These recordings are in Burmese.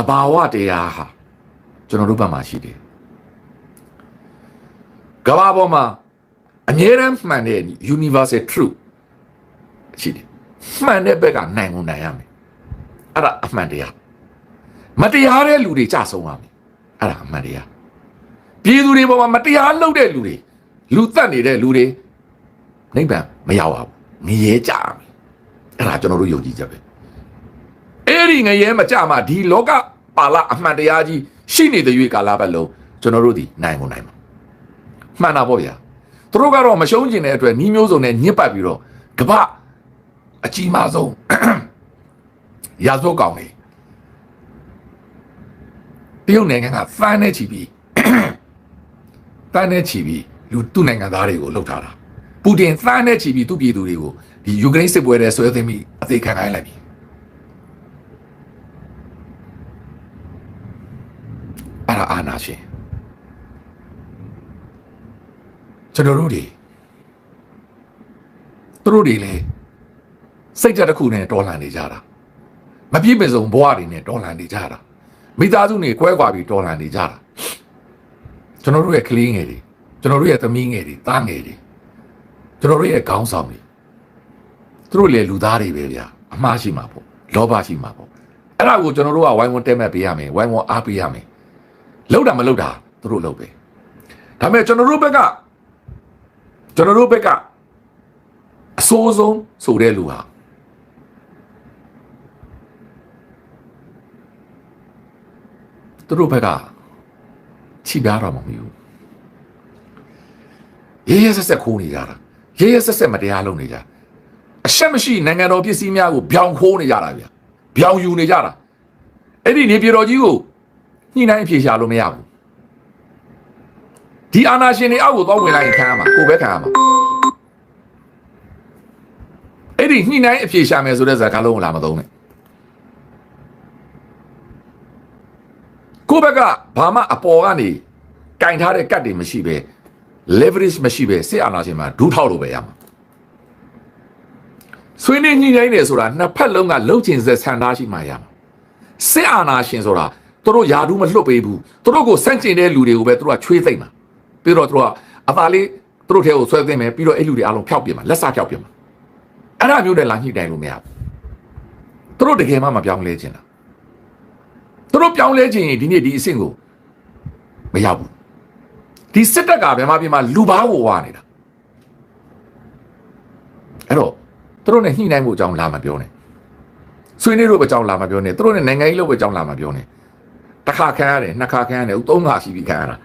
ဘာဝတရားဟာကျွန်တော်တို့ဘက်မှာရှိတယ်ကဘာပေါ်မှာအမြဲတမ်းမှန်တဲ့ universal truth ရှိတယ်မှန်တဲ့ဘက်ကနိုင်ကုန်နိုင်ရမယ်အဲ့ဒါအမှန်တရားမတရားတဲ့လူတွေကြဆုံးရမယ်အဲ့ဒါအမှန်တရားပြည်သူတွေပေါ်မှာမတရားလုပ်တဲ့လူတွေလူသက်နေတဲ့လူတွေနိဗ္ဗာန်မရောက်ပါဘူးငရဲကြရမယ်အဲ့ဒါကျွန်တော်တို့ယုံကြည်ချက်ပဲအဲ့ဒီငရဲမကြမှာဒီလောကပါဠအမှန်တရားကြီးရှိနေတဲ့ရွေးကာလပတ်လုံးကျွန်တော်တို့ဒီနိုင်ကုန်နိုင်မှာမှန်တာပေါ့ဗျာသူတို့ကတော့မရှုံးကျင်တဲ့အတွက်နှီးမျိုးစုံနဲ့ညစ်ပတ်ပြီးတော့ကပ္ပအကြီးမားဆုံးရာဇဝတ်ကောင်တွေတရုတ်နိုင်ငံကဖမ်းနေချီပြီးတန်းနေချီပြီးလူသူ့နိုင်ငံသားတွေကိုလှုပ်ထားတာပူတင်သန်းနေချီပြီးသူ့ပြည်သူတွေကိုဒီယူကရိန်းစစ်ပွဲထဲဆွဲသိမ်းပြီးအသေးခံခိုင်းလိုက်ပြီအဲ့ဒါအာဏာရှင်ကျွန်တော်တို့တွေသူတို့တွေလည်းစိတ်ဓာတ်တစ်ခုနဲ့တော်လှန်နေကြတာမပြည့်မစုံဘဝတွေနဲ့တော်လှန်နေကြတာမိသားစုတွေကွဲကွာပြီးတော်လှန်နေကြတာကျွန်တော်တို့ရဲ့ကလေးငယ်တွေကျွန်တော်တို့ရဲ့သမီးငယ်တွေသားငယ်တွေကျွန်တော်တို့ရဲ့ခေါင်းဆောင်တွေသူတို့လည်းလူသားတွေပဲဗျာအမှားရှိမှာပေါ့လောဘရှိမှာပေါ့အဲ့ဒါကိုကျွန်တော်တို့ကဝိုင်းဝန်းတဲမဲ့ပေးရမယ်ဝိုင်းဝန်းအားပေးရမယ်လောက်တာမလောက်တာသူတို့လုပ်ပဲဒါပေမဲ့ကျွန်တော်တို့ဘက်ကအဆိုးဆုံးဆိုတဲ့လူဟာသူတို့ဘက်ကချိပြားတော့မမီဘူးရဲဆက်ဆက်ခိုးနေကြတာရဲဆက်ဆက်မတရားလုပ်နေကြအရှက်မရှိနိုင်ငံတော်ပစ္စည်းများကိုဗျောင်ခိုးနေကြတာဗျဗျောင်ယူနေကြတာအဲ့ဒီနေပြည်တော်ကြီးကိုညှိနှိုင်းအဖြေရှာလို့မရဘူးဒီအာဏာရှင်တွေအောက်ကိုသွားဝင်လိုက်ရင်ခံရမှာကိုပဲခံရမှာအဲ့ဒီညှိနှိုင်းအဖြေရှာမယ်ဆိုတဲ့ဇာတ်ကားလုံးကိုလာမသုံးနဲ့ကိုဘက်ကဘာမှအပေါ်ကနေကင်ထားတဲ့ကတ်တွေမရှိပဲ leverage မရှိပဲစစ်အာဏာရှင်မှာဒူးထောက်လို့ပဲရမှာဆွေးနွေးညှိနှိုင်းတယ်ဆိုတာနှစ်ဖက်လုံးကလှုပ်ချင်စက်ဆန္ဒရှိမှရမှာစစ်အာဏာရှင်ဆိုတာသူတို့ယာဒူးမလွတ်ပေးဘူးသူတို့ကိုစန့်ကျင်တဲ့လူတွေကိုပဲသူတို့ကချွေးသိမ့်မှာပြီးတော့သူတို့ကအသာလေးသူတို့ထဲကိုဆွဲသိမ့်မယ်ပြီးတော့အဲ့လူတွေအားလုံးဖျောက်ပြမှာလက်စဖျောက်ပြမှာအဲ့ဒါမျိုးနဲ့လာညှိနှိုင်းလို့မရဘူးသူတို့တကယ်မှမပြောင်းလဲချင်တာသူတို့ပြောင်းလဲခြင်းရင်ဒီနေ့ဒီအဆင့်ကိုမရောက်ဘူးဒီစစ်တပ်ကမြန်မာပြည်မှာလူဘာဝဝနေတာအဲ့တော့သူတို့နဲ့ညှိနှိုင်းဖို့အကြောင်းလာမပြောနဲ့ဆွေးနွေးလို့အကြောင်းလာမပြောနဲ့သူတို့နဲ့နိုင်ငံရေးလို့အကြောင်းလာမပြောနဲ့တစ်ခါခံရတယ်နှစ်ခါခံရတယ်သုံးခါရှိပြီးခံရတာ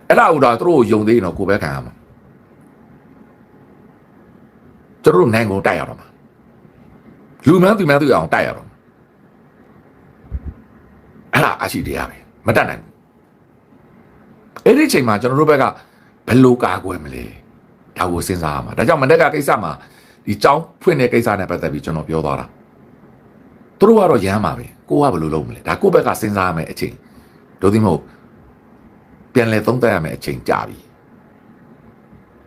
အဲ့ဒါဥဒါသူတို့ကိုယုံသေးရင်တော့ကိုပဲခံရမှာသူတို့နိုင်ငံကိုတိုက်ရတော့မှာလူမှန်းသူမှန်းသူအောင်တိုက်ရတော့အဲ့ဒါအရှိတရားပဲမတတ်နိုင်ဘူးအဲ့ဒီချိန်မှာကျွန်တော်တို့ဘက်ကဘယ်လိုကာကွယ်မလဲဒါကိုစဉ်းစားရမှာဒါကြောင့်မနေ့ကကိစ္စမှာဒီចောင်းဖွင့်တဲ့ကိစ္စနဲ့ပတ်သက်ပြီးကျွန်တော်ပြောသွားတာသူတို့ကတော့ရမ်းပါပဲကိုကဘယ်လိုလုပ်မလဲဒါကိုယ့်ဘက်ကစဉ်းစားရမယ်အချိန်တို့ဒီမဟုတ်ပြန်လဲသုံးသပ်ရမယ်အချိန်ကြာပြီ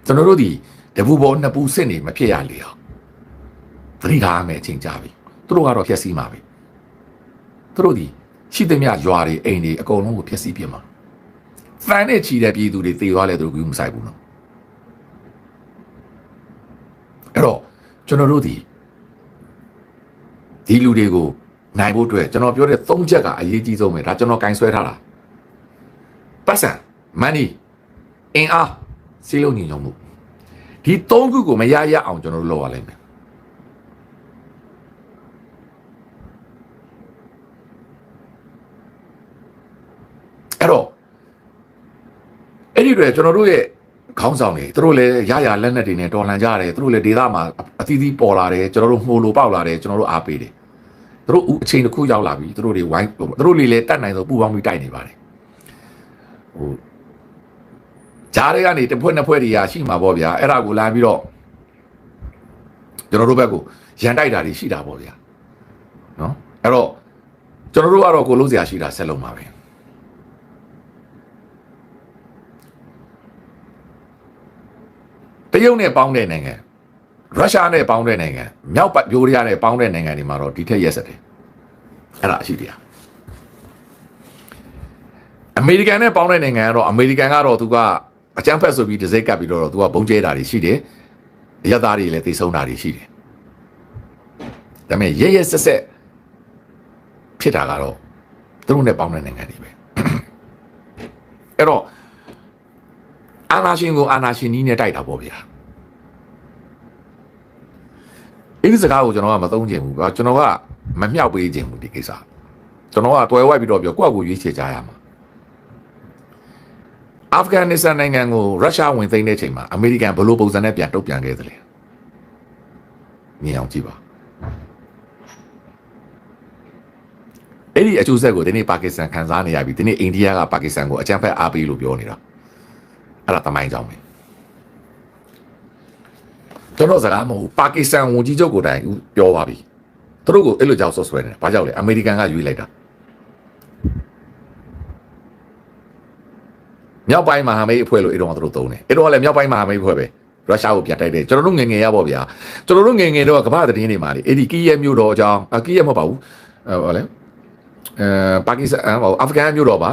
ကျွန်တော်တို့ဒီတပူပေါ်နှစ်ပူစစ်နေမဖြစ်ရလေအောင်သတိထားရမယ်အချိန်ကြာပြီသူတို့ကတော့ဖျက်ဆီးမှာပဲသူတို့ဒီရှိသမျှရွာတွေအိမ်တွေအကုန်လုံးကိုဖျက်ဆီးပြမှာဖန်နဲ့ချီတဲ့ပြည်သူတွေသေသွားလဲသူတို့ကမဆိုင်ဘူးနော်အဲ့တော့ကျွန်တော်တို့ဒီလူတွေကိုနိုင်ဖို့အတွက်ကျွန်တော်ပြောတဲ့၃ချက်ကအရေးကြီးဆုံးပဲဒါကျွန်တော်ကင်ဆွဲထားတာပတ်စံ money အင်အားစီးလုံးညီညွတ်မှုဒီ၃ခုကိုမရရအောင်ကျွန်တော်တို့လုပ်ရလိမ့်မယ်အဲ့တော့အဲ့ဒီတွေကျွန်တော်တို့ရဲ့ခေါင်းဆောင်တွေသူတို့လည်းရရလက်နက်တွေနဲ့တော်လှန်ကြရတယ်သူတို့လည်းဒေသမှာအသီးသီးပေါ်လာတယ်ကျွန်တော်တို့မှုလိုပေါက်လာတယ်ကျွန်တော်တို့အားပေးတယ်သူတို့အချိန်တစ်ခုရောက်လာပြီသူတို့တွေဝိုင်းသူတို့တွေလည်းတတ်နိုင်ဆိုပူပေါင်းပြီးတိုက်နေပါတယ်ဟိုဂျားတွေကနေတစ်ဖွဲ့နှစ်ဖွဲ့တွေရှိမှာပေါ့ဗျာအဲ့ဒါကိုလာပြီးတော့ကျွန်တော်တို့ဘက်ကိုရန်တိုက်တာတွေရှိတာပေါ့ဗျာနော်အဲ့တော့ကျွန်တော်တို့ကတော့ကိုလုံးစရာရှိတာဆက်လုံးပါပဲတရုတ်နဲ့ပေါင်းတဲ့နိုင်ငံရုရှားနဲ့ပေါင်းတဲ့နိုင်ငံမြောက်ဘက်ယိုရီးယားနဲ့ပေါင်းတဲ့နိုင်ငံတွေမှာတော့ဒီထက်ရက်စက်တယ်အဲ့ဒါအရှိတရား အမေရိကန်နဲ့ပေါင်းတဲ့နိုင်ငံကတော့အမေရိကန်ကတော့သူကအကြမ်းဖက်ဆိုပြီးတစ်စိတ်ကပ်ပြီးတော့သူကဘုံကျဲတာတွေရှိတယ်ရသားတွေလည်းသိဆုံးတာတွေရှိတယ်ဒါပေမဲ့ရဲဆက်ဆက်ဖြစ်တာကတော့သူတို့နဲ့ပေါင်းတဲ့နိုင်ငံတွေပဲအဲ့တော့အာနာရှင်ကိုအာနာရှင်နီးနဲ့တိုက်တာပေါ့ဗျာအဲ့ဒီစကားကိုကျွန်တော်ကမသုံးချင်ဘူးကျွန်တော်ကမမြောက်ပေးချင်ဘူးဒီကိစ္စကျွန်တော်ကတွယ်ဝိုက်ပြီးတော့ပြောကိုယ့်အကူရွေးချယ်ကြရမှာအာဖဂန်နစ္စတန်နိုင်ငံကိုရုရှားဝင်သိမ်းတဲ့ချိန်မှာအမေရိကန်ဘယ်လိုပုံစံနဲ့ပြန်တုတ်ပြန်ခဲ့သလဲမြင်အောင်ကြည့်ပါအဲ့ဒီအကျိုးဆက်ကိုဒီနေ့ပါကစ္စတန်ခံစားနေရပြီဒီနေ့အိန္ဒိယကပါကစ္စတန်ကိုအကြမ်းဖက်အားပေးလို့ပြောနေတာအဲ့ဒါတမိုင်းကြောင်းပဲကျွန်တော်စကားမဟုတ်ပါကစ္စတန်ဝန်ကြီးချုပ်ကိုတိုင်ပြောပါပြီသူတို့ကိုအဲ့လိုကြောက်ဆွဆွဲနေတယ်ဘာကြောက်လဲအမေရိကန်ကရွေးလိုက်တာမြောက်ပိုင်းမဟာမိတ်အဖွဲ့လို့အဲ့တော့သူတို့သုံးတယ်အဲ့တော့လည်းမြောက်ပိုင်းမဟာမိတ်အဖွဲ့ပဲရုရှားကိုပြတ်တိုက်တယ်ကျွန်တော်တို့ငယ်ငယ်ရပါဗျာကျွန်တော်တို့ငယ်ငယ်တော့ကမ္ဘာသတင်းတွေမှာလေအဲ့ဒီကီးရဲမြို့တော်အကြောင်းကီးရဲမဟုတ်ပါဘူးဟောလေပါကစ္စတန်အာဖဂန်မြို့တော်ပ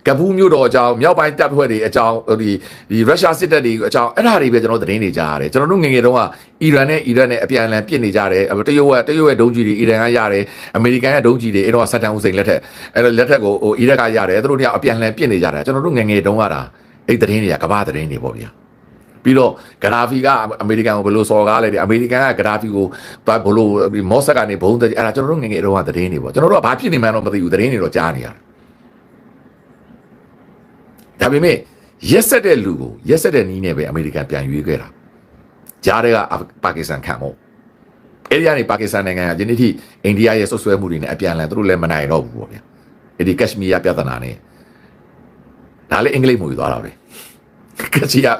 ါကဘူးမြို့တော်အကြောင်းမြောက်ပိုင်းတပ်ဖွဲ့တွေအကြောင်းဒီရုရှားစစ်တပ်တွေအကြောင်းအဲ့ဒါတွေပဲကျွန်တော်သတင်းတွေကြားရတယ်ကျွန်တော်တို့ငယ်ငယ်တုန်းကအီရန်နဲ့အပြန်အလှန်ပြစ်နေကြတယ်တရုတ်ရဲ့ဒုံးကျည်တွေအီရန်ကရတယ်အမေရိကန်ရဲ့ဒုံးကျည်တွေအဲ့တော့ဆတ်တန်ဟူစိန်လက်ထက်အဲ့တော့လက်ထက်ကိုအီရက်ကရတယ်သူတို့တယောက်အပြန်အလှန်ပြစ်နေကြတယ်ကျွန်တော်တို့ငယ်ငယ်တုန်းကအဲ့သတင်းတွေကကမ္ဘာသတင်းတွေပေါ့ဗျာပြီးတော့ဂရာဖီကအမေရိကန်ကိုဘယ်လိုစော်ကားလဲဒီအမေရိကန်ကဂရာဖီကိုဘယ်လိုမော့ဆက်ကနေဘုံတက်အဲ့ဒါကျွန်တော်တို့ငယ်ငယ်တုန်းကသတင်းတွေပေါ့ကျွန်တော်တို့ကဘာဖြစ်နေမှန်းတော့မသိဘူးသတင်းတွေတော့ကြားနေရတယ်ဒါပေမဲ့ရက်ဆက်တဲ့လူကိုရက်ဆက်တဲ့နီးနဲ့ပဲအမေရိကန်ပြန်ရွေးခဲ့တာကြားတဲ့ကပါကစ္စတန်ခံမို့အဲ့ဒီကနေပါကစ္စတန်နိုင်ငံကဒီနေ့ထိအိန္ဒိယရဲ့ဆွဆွဲမှုတွေနဲ့အပြန်အလှန်သူတို့လည်းမနိုင်တော့ဘူးပေါ့ဗျာအဲ့ဒီကက်ရှမီးယားပြဿနာနဲ့ဒါလည်းအင်္ဂလိပ်မှုယူသွားတာပဲကက်ရှ်ယာ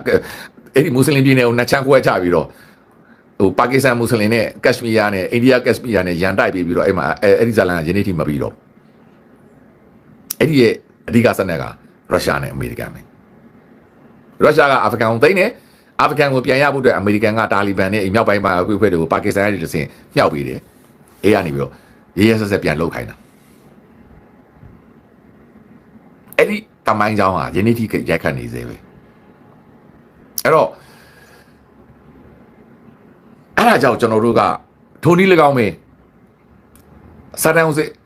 အဲ့ဒီမွတ်စလင်ပြည်နယ်ကိုနှစ်ချမ်းခွဲချပြီးတော့ဟိုပါကစ္စတန်မွတ်စလင်နဲ့ကက်ရှမီးယားနဲ့အိန္ဒိယကက်ရှမီးယားနဲ့ရန်တိုက်ပြီးတော့အဲ့မှာအဲ့ဒီဇာလန်ကယနေ့ထိမပြီးတော့အဲ့ဒီရဲ့အဓိကစနက်ကရုရှားနဲ့အမေရိကန်ပဲရုရှားကအာဖဂန်ကိုသိမ်းတယ်အာဖဂန်ကိုပြန်ရဖို့အတွက်အမေရိကန်ကတာလီဘန်နဲ့မြောက်ပိုင်းမှာအဖွဲ့တွေကိုပါကစ္စတန်ရဲ့တစ်ဆင့်မြောက်ပေးတယ်အေးကနေပြီးတော့ရဲဆက်ဆက်ပြန်လှုပ်ခိုင်းတာအဲ့ဒီတမိုင်းကြောင်းဟာယနေ့ထိရိုက်ခတ်နေသေးပဲအဲ့တော့အဲ့ဒါကြောင့်ကျွန်တော်တို့ကထိုနည်း၎င်းပဲဆတ်တန်ဟူစိန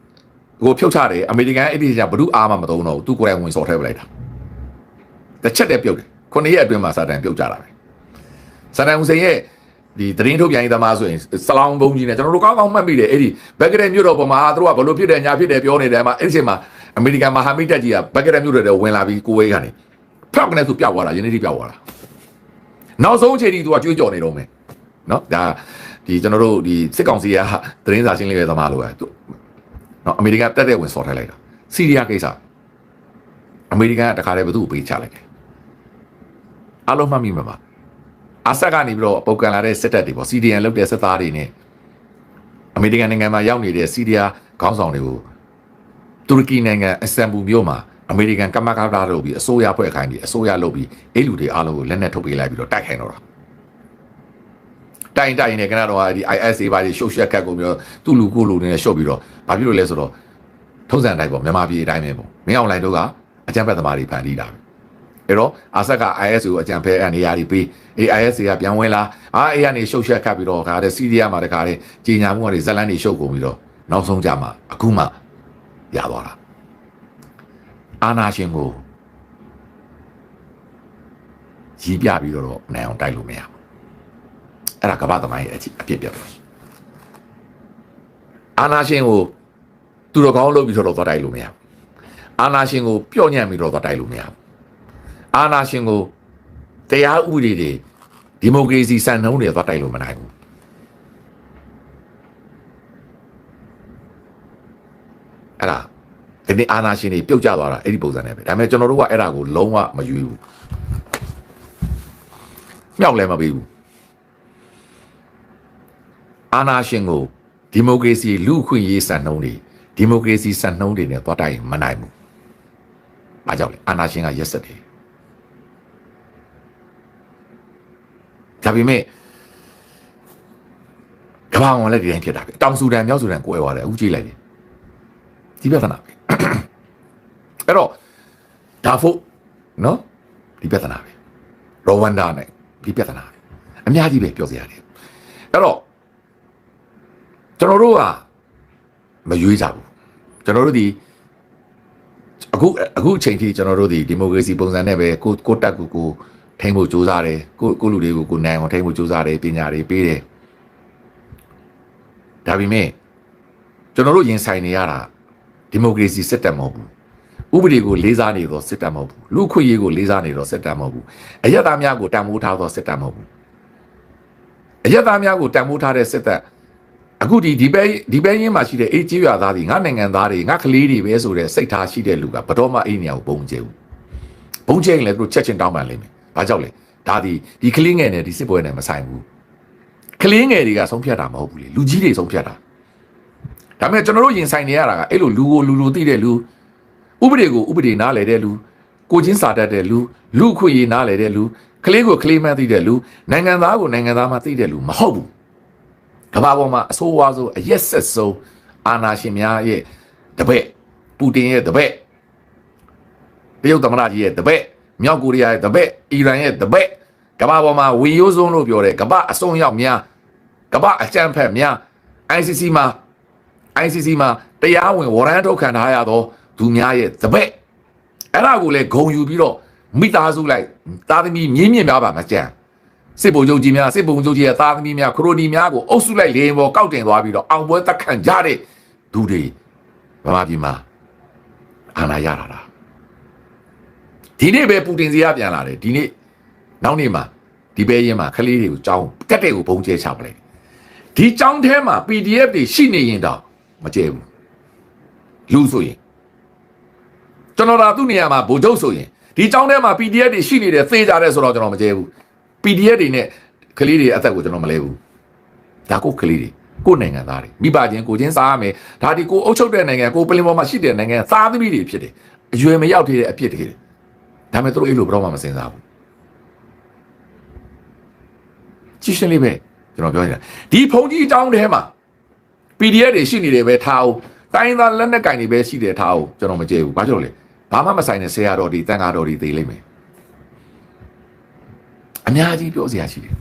်ကိုဖြုတ်ချတယ်အမေရိကန်အဲ့ဒီကဘ누구အားမှမသုံးတော့ဘူးသူကိုယ်တိုင်ဝင်စော်ထည့်ပလိုက်တာတစ်ချက်တည်းပြုတ်တယ်ခုနှစ်ရက်အတွင်းမှာစာတန်ပြုတ်ကြတာပဲစာတန်ဟူစိန်ရဲ့ဒီသတင်းထုတ်ပြန်ရေးသမားဆိုရင်စလောင်းဘုံကြီးနဲ့ကျွန်တော်တို့ကောင်းကောင်းမှတ်မိတယ်အဲ့ဒီဘက်ကရက်မြို့တော်ပေါ်မှာသူတို့ကဘလို့ဖြစ်တယ်ညာဖြစ်တယ်ပြောနေတယ်မှာအဲ့ဒီအချိန်မှာအမေရိကန်မဟာမိတ်တပ်ကြီးကဘက်ကရက်မြို့တော်တွေဝင်လာပြီးကိုဝေးကနေဖောက်ကနေသူပြောက်သွားတာယနေ့ထိပြောက်သွားတာနောက်ဆုံးအချိန်ထိသူကကြွေးကြော်နေတော့မယ်နော်ဒါဒီကျွန်တော်တို့ဒီစစ်ကောင်စီကသတင်းစာရှင်းလင်းရေးသမားလို့ပဲသူနော်အမေရိကန်တက်တဲ့ဝင်စော်ထိုက်လိုက်တာဆီးရီးယားကိစ္စအမေရိကန်ကတခါတည်းဘသူ့ကိုပေးချလိုက်တယ်အားလုံးမှတ်မိမှာပါအာဆတ်ကနေပြီးတော့ပုတ်ကန်လာတဲ့စစ်တပ်တွေပေါ့ CDN လုပ်တဲ့စစ်သားတွေနဲ့အမေရိကန်နိုင်ငံမှာရောက်နေတဲ့ဆီးရီးယားခေါင်းဆောင်တွေကိုတူရကီနိုင်ငံအစ္စတန်ဘူမြို့မှာအမေရိကန်ကမကတာလုပ်ပြီးအစိုးရဖွဲ့ခိုင်းပြီးအစိုးရလုပ်ပြီးအဲ့လူတွေအားလုံးကိုလက်နက်ထုတ်ပေးလိုက်ပြီးတော့တိုက်ခိုင်းတော့တာတိုင်နေကနတော့ဒီ IS ဘာကြီးရှုပ်ရှက်ကတ်ကုန်ပြီးတော့သူ့လူကိုလူနဲ့ရှုပ်ပြီးတော့ဘာဖြစ်လို့လဲဆိုတော့ထုံးစံတိုင်းပေါ့မြန်မာပြည်အတိုင်းပဲပေါ့မင်းအောင်လိုင်တို့ကအကြမ်းဖက်သမားတွေဖန်တီးတာပဲအဲ့တော့အာဆက်က IS ကိုအကြမ်းဖက်အနေရာတွေပေးအေး IS ကပြန်ဝင်လာအေးကနေရှုပ်ရှက်ကတ်ပြီးတော့ခါတဲ့စီးရီးယားမှာတခါတဲ့ကြီးညာမှုတွေဇက်လန်တွေရှုပ်ကုန်ပြီးတော့နောက်ဆုံးကြမှာအခုမှရသွားတာအာနာရှင်ကိုကြီးပြပြီးတော့နိုင်အောင်တိုက်လို့မရဘူးအဲ့ဒါကမ္ဘာသမိုင်းရဲ့အဖြစ်ပြတယ်အာနာရှင်ကိုသူတော်ကောင်းလုပ်ပြီးတော့သွားတိုက်လို့မရဘူးအာနာရှင်ကိုပြော့ညံ့ပြီးတော့သွားတိုက်လို့မရဘူးအာနာရှင်ကိုတရားဥပဒေတွေဒီမိုကရေစီစံနှုန်းတွေသွားတိုက်လို့မနိုင်ဘူးအဲ့ဒါဒီနေ့အာနာရှင်တွေပြုတ်ကျသွားတာအဲ့ဒီပုံစံနဲ့ပဲဒါပေမဲ့ကျွန်တော်တို့ကအဲ့ဒါကိုလုံးဝမရွေးဘူးမြောက်လည်းမပေးဘူးအာနာရှင်ကိုဒီမိုကရေစီလူ့အခွင့်အရေးစံနှုန်းတွေဒီမိုကရေစီစံနှုန်းတွေနဲ့သွားတိုက်မနိုင်ဘူး။ဘာကြောင့်လဲအာနာရှင်ကရက်စက်တယ်။ဒါပေမဲ့ကမ္ဘာအောင်လည်းဒီတိုင်းဖြစ်တာပဲ။တောင်ဆူဒန်မြောက်ဆူဒန်ကိုယ်သွားတယ်အခုကြည့်လိုက်တယ်။ဒီပြဿနာပဲ။ အဲ့တော့ဒါဖို့နော်ဒီပြဿနာပဲရောဝန်ဒါနဲ့ဒီပြဿနာအများကြီးပဲပြောစရာတယ်အဲ့တော့ကျွန်တော်တို့ကမရွေးကြဘူးကျွန်တော်တို့ဒီအခုအချိန်ထိကျွန်တော်တို့ဒီမိုကရေစီပုံစံနဲ့ပဲကိုတက်ကိုထိန်းဖို့ကြိုးစားတယ်ကိုလူတွေကိုကိုနိုင်အောင်ထိန်းဖို့ကြိုးစားတယ်ပညာတွေပေးတယ်ဒါပေမဲ့ကျွန်တော်တို့ရင်ဆိုင်နေရတာဒီမိုကရေစီစစ်တပ်မဟုတ်ဘူးဥပဒေကိုလေးစားနေသောစစ်တပ်မဟုတ်ဘူးလူခွင့်ရေးကိုလေးစားနေသောစစ်တပ်မဟုတ်ဘူးအယက်သားများကိုတန်ဖိုးထားသောစစ်တပ်မဟုတ်ဘူးအယက်သားများကိုတန်ဖိုးထားတဲ့စစ်တပ်အခုဒီဘဲရင်းမှာရှိတဲ့အေးကြီးရွာသားတွေငါနိုင်ငံသားတွေငါကလေးတွေပဲဆိုတဲ့စိတ်ထားရှိတဲ့လူကဘတော်မှအဲ့နေရာကိုပုံကျဲဘူးပုံကျဲရင်လည်းသူတို့ချက်ချင်းတောင်းပန်လိမ့်မယ်ဘာကြောင့်လဲဒါဒီကလေးငယ်နဲ့ဒီစစ်ပွဲနဲ့မဆိုင်ဘူးကလေးငယ်တွေကဆုံးဖြတ်တာမဟုတ်ဘူးလေလူကြီးတွေဆုံးဖြတ်တာဒါပေမဲ့ကျွန်တော်တို့ရင်ဆိုင်နေရတာကအဲ့လိုလူကိုလူသိတဲ့လူဥပဒေကိုဥပဒေနားလည်တဲ့လူကိုချင်းစာတတ်တဲ့လူခွင့်ရေးနားလည်တဲ့လူကလေးကိုကလေးမှန်းသိတဲ့လူနိုင်ငံသားကိုနိုင်ငံသားမှသိတဲ့လူမဟုတ်ဘူးကမ္ဘာပေါ်မှာအဆိုးဝါးဆုံးအရက်ဆက်ဆုံးအာဏာရှင်များရဲ့တပည့်ပူတင်ရဲ့တပည့်တရုတ်သမ္မတကြီးရဲ့တပည့်မြောက်ကိုရီးယားရဲ့တပည့်အီရန်ရဲ့တပည့်ကမ္ဘာပေါ်မှာဝီယိုးဆုံးလို့ပြောတယ်ကမ္ဘာအစုံရောက်များကမ္ဘာအကြမ်းဖက်များ ICC မှာတရားဝင်ဝရမ်းထုတ်ခံထားရတော့သူများရဲ့တပည့်အဲ့ဒါကိုလည်းဂုံယူပြီးတော့မိသားစုလိုက်သားသမီးမြင်းမြင့်များပါမကြမ်းစစ်ဘုံချုပ်ကြီးများစစ်ဘုံချုပ်ကြီးရဲ့သားသမီးများခရိုနီများကိုအုပ်စုလိုက်လေပေါ်ကောက်တင်သွားပြီးတော့အောင်ပွဲတက်ခံကြတဲ့သူတွေဗမာပြည်မှာအာဏာရတာဒီနေ့ပဲပူတင်စီကပြန်လာတယ်ဒီနေ့နောက်နေ့မှာဒီဘဲရင်မှာခလေးတွေကိုကြောင်းတက်တဲ့ကိုဘုံကျဲချပလိုက်ဒီကြောင်းထဲမှာ PDF တွေရှိနေရင်တော့မကျဲဘူးလူဆိုရင်ကျွန်တော်သူ့နေရာမှာဗိုလ်ချုပ်ဆိုရင်ဒီကြောင်းထဲမှာ PDF တွေရှိနေတယ်သေကြတယ်ဆိုတော့ကျွန်တော်မကျဲဘူး PDF တွေနဲ့ကလေးတွေအသက်ကိုကျွန်တော်မလဲဘူးဒါကိုကလေးတွေကိုနိုင်ငံသားတွေမိဘချင်းကိုချင်းစားရမယ်ဒါဒီကိုအုပ်ချုပ်တဲ့နိုင်ငံကိုပလင်ပေါ်မှာရှိတဲ့နိုင်ငံသားသမီးတွေဖြစ်တယ်အရွယ်မရောက်သေးတဲ့အဖြစ်တွေဒါမဲ့သူတို့အဲ့လိုဘယ်တော့မှမစင်စားဘူးကြည့်ရှင်းလေးပဲကျွန်တော်ပြောနေတာဒီဖုန်ကြီးအကြောင်းထဲမှာ PDF တွေရှိနေတယ်ပဲထားအောင်တိုင်းသားလက်နက်ကင်တွေပဲရှိတယ်ထားအောင်ကျွန်တော်မကြည့်ဘူးဘာကြောင့်လဲဘာမှမဆိုင်တဲ့ဆရာတော်တွေတန်ဃာတော်တွေသိလိမ့်မယ်အများကြီးပြောစရာရှိတယ်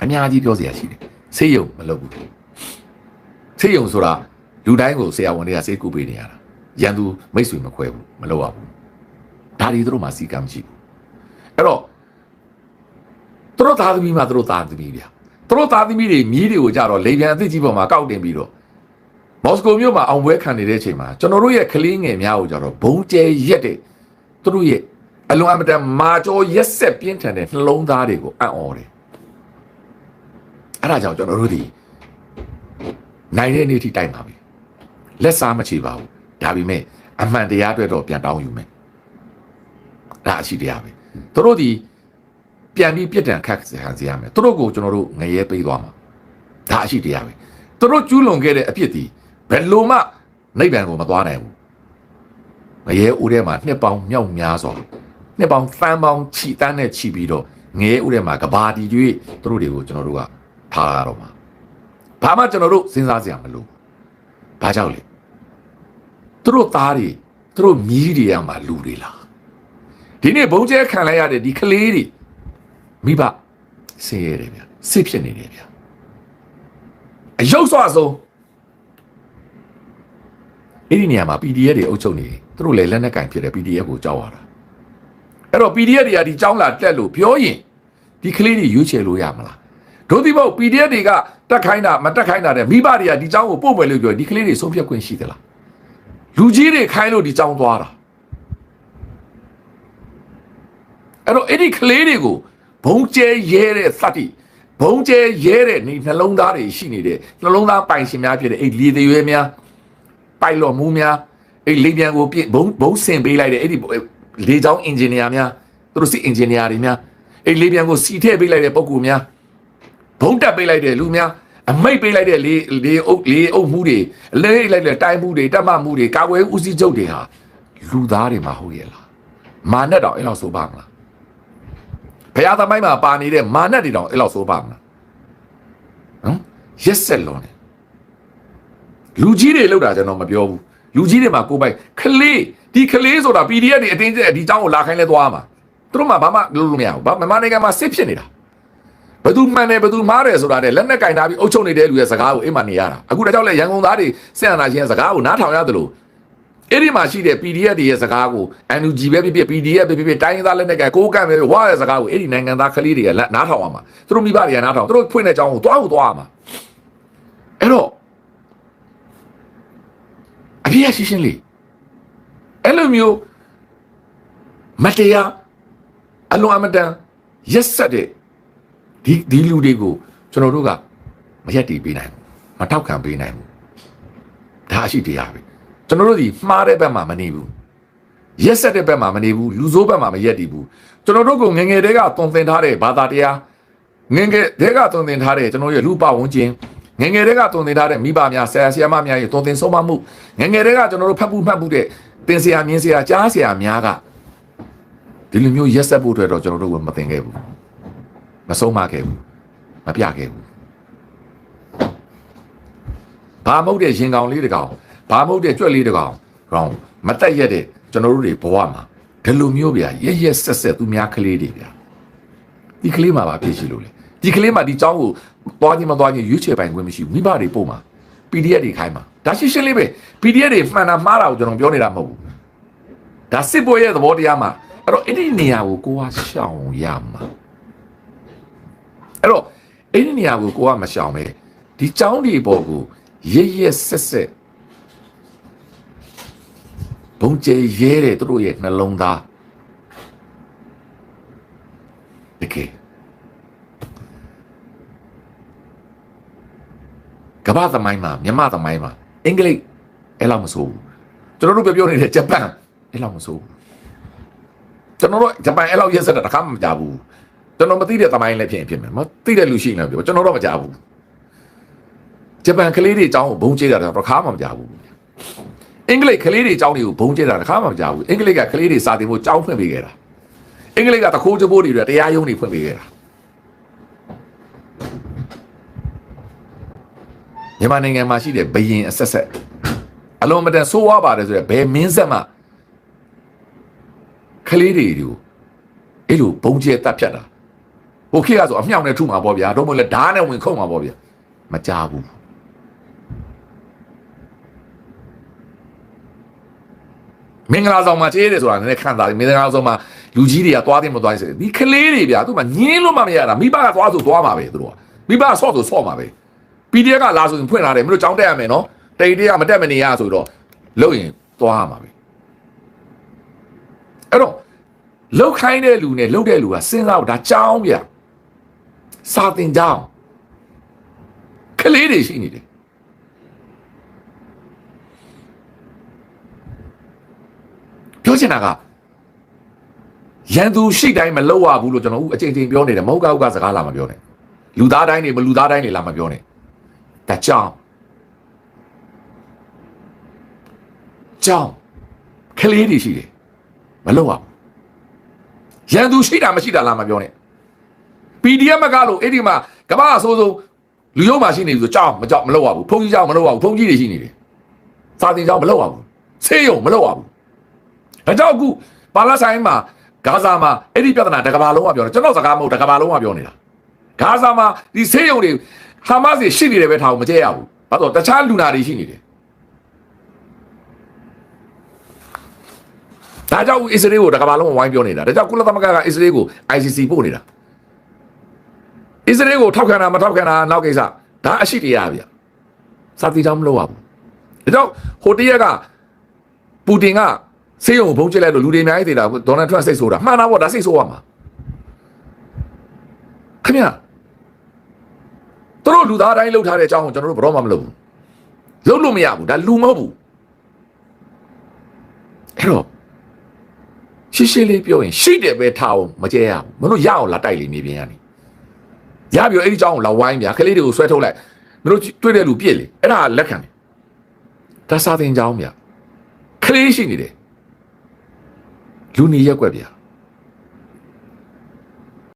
အများကြီးပြောစရာရှိတယ်ဆေးရုံမလုပ်ဘူးဆေးရုံဆိုတာလူတိုင်းကိုဆရာဝန်တွေကဆေးကုပေးနေရတာရန်သူမိတ်ဆွေမခွဲဘူးမလုပ်ရဘူးဒါတွေသူတို့မှစီကံမရှိဘူးအဲ့တော့သူတို့သားသမီးမှသူတို့သားသမီးဗျာသူတို့သားသမီးတွေမြီးတွေကိုကြတော့လေပြန်အသစ်ကြီးပေါ်မှာကောက်တင်ပြီးတော့မော်စကိုမြို့မှာအောင်ပွဲခံနေတဲ့အချိန်မှာကျွန်တော်တို့ရဲ့ကလေးငယ်များကိုကြတော့ဘုံကျဲရက်တဲ့သူတို့ရဲ့အလွန်အမတန်မာကျော်ရက်ဆက်ပြင်းထန်တဲ့နှလုံးသားတွေကိုအံ့ဩတယ်အဲ့ဒါကြောင့်ကျွန်တော်တို့ဒီနိုင်တဲ့နေ့ထိတိုက်ပါပြီလက်စားမချေပါဘူးဒါပေမဲ့အမှန်တရားအတွက်တော့ပြန်တောင်းယူမယ်ဒါအရှိတရားပဲသူတို့ဒီပြန်ပြီးပြစ်ဒဏ်ခတ်ခံစေရမယ်သူတို့ကိုကျွန်တော်တို့ငရဲပေးသွားမှာဒါအရှိတရားပဲသူတို့ကျူးလွန်ခဲ့တဲ့အပြစ်ဒီဘယ်လိုမှနိဗ္ဗာန်ကိုမသွားနိုင်ဘူးငရဲဦးထဲမှာနှစ်ပေါင်းမြောက်များစွာနှစ်ပေါင်းသန်းပေါင်းချီတန်းနဲ့ချီပြီးတော့ငရဲဦးထဲမှာကဘာတီကျွေးသူတို့တွေကိုကျွန်တော်တို့ကထားရတော့မှာဘာမှကျွန်တော်တို့စဉ်းစားစရာမလိုဘာကြောင့်လဲသူတို့သားတွေသူတို့မြီးတွေရမှာလူတွေလားဒီနေ့ဘုံကျဲခံလိုက်ရတဲ့ဒီကလေးတွေမိဘဆင်းရဲတယ်ဗျစစ်ဖြစ်နေတယ်ဗျအယုတ်ဆွဆုံးအဲ့ဒီနေရာမှာ PDF တွေအုပ်ချုပ်နေတယ်သူတို့လည်းလက်နက်ကင်ဖြစ်တယ် PDF ကိုကြောက်ရတာအဲ့တော့ PDF တွေကဒီကြောင်းလာတက်လို့ပြောရင်ဒီကလေးတွေရွေးချယ်လို့ရမလားဒုတိယ PDF တွေကတက်ခိုင်းတာမတက်ခိုင်းတာတဲ့မိဘတွေကဒီကြောင်းကိုပို့မယ်လို့ပြောဒီကလေးတွေဆုံးဖြတ်ခွင့်ရှိသလားလူကြီးတွေခိုင်းလို့ဒီကြောင်းသွားတာအဲ့တော့အဲ့ဒီကလေးတွေကိုဘုံကျဲရဲတဲ့သတ္တိဘုံကျဲရဲတဲ့နှလုံးသားတွေရှိနေတဲ့နှလုံးသားပိုင်ရှင်များဖြစ်တဲ့အဲ့လေတွေရွယ်များပိုက်လော့မှုများအဲ့လေပြန်ကိုပြဘုံဆင်ပေးလိုက်တဲ့အဲ့ဒီလေချောင်းအင်ဂျင်နီယာများသူတို့စစ်အင်ဂျင်နီယာတွေများအဲ့လေပြန်ကိုစီထည့်ပေးလိုက်တဲ့ပုံကူများဘုံတက်ပေးလိုက်တဲ့လူများအမိတ်ပေးလိုက်တဲ့လေအုပ်မှုတွေလေးလိုက်တဲ့တိုင်းမှုတွေတက်မမှုတွေကာကွယ်ဦးစီးချုပ်တွေဟာလူသားတွေမှာဟုတ်ရဲ့လားမာနက်တော့အဲ့လောက်ဆိုပါမလားဘုရားသမိုင်းမှာပါနေတဲ့မာနက်တွေတော့အဲ့လောက်ဆိုပါမလားနော်ရက်ဆက်လုံးတယ်လူကြီးတွေလောက်တာကျွန်တော်မပြောဘူး လူကြီးတွေမှာကိုပိုင်ခလေးဒီခလေးဆိုတာ PDF တွေအတင်းကျပ်ဒီเจ้าကိုလာခိုင်းလဲသွားမှာသူတို့မှဘာမှလုပ်လို့မရဘူးမြန်မာနိုင်ငံမှာစစ်ဖြစ်နေတာဘယ်သူမှန်တယ်ဘယ်သူမှားတယ်ဆိုတာတဲ့လက်နဲ့ကင်ထားပြီးအုပ်ချုပ်နေတဲ့လူရဲ့စကားကိုအိမ်မှာနေရတာအခုတကြောက်လဲရန်ကုန်သားတွေစစ်အာဏာရှင်ရဲ့စကားကိုနားထောင်ရတယ်လို့အဲ့ဒီမှာရှိတဲ့ PDF တွေရဲ့စကားကို NUG ပဲဖြစ်ဖြစ် PDF ပဲဖြစ်ဖြစ်တိုင်းသားလက်နဲ့ကင်ကိုကန့်ပဲဝါရဲ့စကားကိုအဲ့ဒီနိုင်ငံသားကလေးတွေကနားထောင်အောင်မှာသူတို့မိဘတွေကနားထောင်သူတို့ဖွင့်တဲ့အကြောင်းကိုသွားအောင်မှာအဲ့တော့အပြည့်ရှင်းလေးအဲ့လိုမျိုးမတရားအလွန်အမတန်ရက်ဆက်တဲ့ဒီလူတွေကိုကျွန်တော်တို့ကမရက်တည်ပေးနိုင်ဘူးမထောက်ခံပေးနိုင်ဘူးဒါအရှိတရားပဲကျွန်တော်တို့ဒီမှားတဲ့ဘက်မှာမနေဘူးရက်ဆက်တဲ့ဘက်မှာမနေဘူးလူဆိုးဘက်မှာမရက်တည်ဘူးကျွန်တော်တို့ကငငယ်တဲကသွန်သင်ထားတဲ့ဘာသာတရားငငယ်တဲကသွန်သင်ထားတဲ့ကျွန်တော်ရဲ့လူပဝန်းကျင်ငငယ်တဲကသွန်သင်ထားတဲ့မိဘများဆရာဆရာမများရဲ့သွန်သင်ဆုံးမမှုငငယ်တဲကကျွန်တော်တို့ဖတ်မှုမှတ်မှုတဲ့သင်ဆရာမြင်ဆရာကြားဆရာများကဒီလိုမျိုးရက်ဆက်ဖို့အတွက်တော့ကျွန်တော်တို့ကမသင်ခဲ့ဘူးမဆုံးမခဲ့ဘူးမပြခဲ့ဘူးဘာမဟုတ်တဲ့ရင်ကောင်လေးတကောင်ဘာမဟုတ်တဲ့ကြွက်လေးတကောင်ရောင်းမတက်ရက်တဲ့ကျွန်တော်တို့တွေဘဝမှာဒီလိုမျိုးဗျာရက်ဆက်သူများကလေးတွေဗျာဒီကလေးမှာပါဖြစ်ရှိလို့လေဒီကလေးမှာဒီเจ้าကိုသွားခြင်းမသွားခြင်းရွေးချယ်ပိုင်ခွင့်မရှိဘူးမိဘတွေပို့မှာ PDF တွေခိုင်းမှာဒါရှင်းလေးပဲ PDF တွေမှန်တာမှားတာကိုကျွန်တော်ပြောနေတာမဟုတ်ဘူးဒါစစ်ပွဲရဲ့သဘောတရားမှာအဲ့တော့အဲ့ဒီနေရာကိုကိုကရှောင်ရမှာအဲ့တော့အဲ့ဒီနေရာကိုကိုကမရှောင်ပဲဒီเจ้าတွေပေါ်ကိုရက်ဆက်ဘုံကျဲရဲတဲ့သူတို့ရဲ့နှလုံးသားတကယ်ကမ္ဘာသမိုင်းမှာမြန်မာသမိုင်းမှာအင်္ဂလိပ်အဲ့လောက်မဆိုးဘူးကျွန်တော်တို့ပြောနေတဲ့ဂျပန်အဲ့လောက်မဆိုးဘူးကျွန်တော်တို့ဂျပန်အဲ့လောက်ရက်စက်တာတစ်ခါမှမကြဘူးကျွန်တော်မသိတဲ့သမိုင်းလည်းဖြစ်မယ်မသိတဲ့လူရှိနေပြောကျွန်တော်တော့မကြဘူးဂျပန်ကလေးတွေအကြောင်းကိုဘုံကျဲတာတစ်ခါမှမကြဘူးအင်္ဂလိပ်ကလေးတွေအကြောင်းတွေကိုဘုံကျဲတာတစ်ခါမှမကြဘူးအင်္ဂလိပ်ကကလေးတွေစာသင်ဖို့ကြောင်းဖွင့်ပေးခဲ့တာအင်္ဂလိပ်ကတခိုးကြိုးတွေတရားရုံးတွေဖွင့်ပေးခဲ့တာမြန်မာနိုင်ငံမှာရှိတဲ့ဘယင်အဆက်အလုံးမတန်ဆိုးဝါးပါတယ်ဆိုတော့ဘယ်မင်းဆက်မှကလေးတွေကိုအဲ့လိုဘုံကျဲတတ်ဖြတ်တာဟိုခေတ်ကဆိုအမြောက်နဲ့ထုမှာပေါ့ဗျာတော့မဟုတ်လဲဓာတ်နဲ့ဝင်ခုတ်မှာပေါ့ဗျာမကြဘူးမင်္ဂလာဆောင်မှာကျဲတယ်ဆိုတာနည်းနည်းခံစားတယ်မင်္ဂလာဆောင်မှာလူကြီးတွေကသွားတယ်မသွားဘူးဒီကလေးတွေဗျာသူမှညင်းလို့မှမရတာမိဘကသွားဆိုသွားမှာပဲသူတို့ကမိဘဆော့ဆိုဆော့မှာပဲ PDF ကလာဆိုရင်ဖွင့်လာတယ်မင်းတို့ကြောင်းတက်ရမယ်နော်တိတ်တွေကမတက်မနေရဆိုတော့လုံရင်သွားရမှာပဲအဲ့တော့လောက်ခိုင်းတဲ့လူနဲ့လောက်တဲ့လူကစဉ်းစားဒါကြောင်းဗျစာတင်ကြောင်းကလေးတွေရှိနေတယ်ပြောချင်တာကရန်သူရှိတိုင်းမလောက်ရဘူးလို့ကျွန်တော်အချိန်ချင်းပြောနေတယ်မဟုတ်ကစကားလာမပြောနဲ့လူသားတိုင်းတွေမလူသားတိုင်းတွေလာမပြောနဲ့ဒါကြောင်းကလေးတွေရှိတယ်မလောက်ရရန်သူရှိတာမရှိတာလာမပြောနဲ့ PDF မကလို့အဲ့ဒီမှာကမ္ဘာအဆိုးဆုံးလူရုံးမှာရှိနေပြီဆိုကြောင်းမလောက်ရဘူးဖုန်းကြီးကြောင်းမလောက်ရဘူးဖုန်းကြီးတွေရှိနေတယ်စာတင်ကြောင်းမလောက်ရဘူးဆေးရုံမလောက်ရဘူးဒါကြောင့်အခုပါလက်ဆိုင်မှာဂါဇာမှာအဲ့ဒီပြဿနာတကဘာလုံးကပြောတယ်ကျွန်တော်စကားမဟုတ်တကဘာလုံးကပြောနေတာဂါဇာမှာဒီဆေးရုံတွေဟာမတ်စ်ရှိနေတယ်ပဲထားအောင်မကြဲရဘူးဘာလို့တခြားလူနာတွေရှိနေတယ်ဒါကြောင့်အစ္စရေးကိုတကဘာလုံးဝိုင်းပြောနေတာဒါကြောင့်ကုလသမဂ္ဂကအစ္စရေးကို ICC ပို့နေတာအစ္စရေးကိုထောက်ခံတာမထောက်ခံတာနောက်ကိစ္စဒါအရှိတရားဗျစာတီတောင်းမလုပ်ရဘူးဒါကြောင့်ဟိုတရက်ကပူတင်ကဆေးရုံဘုံကျလိုက်လို့လူတွေအများကြီးသေးတာဒေါ်နယ်ထရန့်စိတ်ဆိုးတာမှန်တာပေါ့ဒါစိတ်ဆိုးရမှာခင်ဗျာတို့လူသားတိုင်းလှုပ်ထားတဲ့အကြောင်းကိုကျွန်တော်တို့ဘယ်တော့မှမလုပ်ဘူးလှုပ်လို့မရဘူးဒါလူမဟုတ်ဘူးအဲ့တော့ရှင်းလေးပြောရင်ရှိတယ်ပဲထားအောင်မကြဲရဘူးမလို့ရအောင်လာတိုက်လေနေပြန်ရနေရပြီအဲ့ဒီအကြောင်းကိုလာဝိုင်းပြကလေးတွေကိုဆွဲထုတ်လိုက်မလို့တွေ့တဲ့လူပြစ်လေအဲ့ဒါလက်ခံတယ်ဒါစာသင်ကြောင်းဗျကလေးရှိနေတယ်လူနေရက်ွက်ဗျ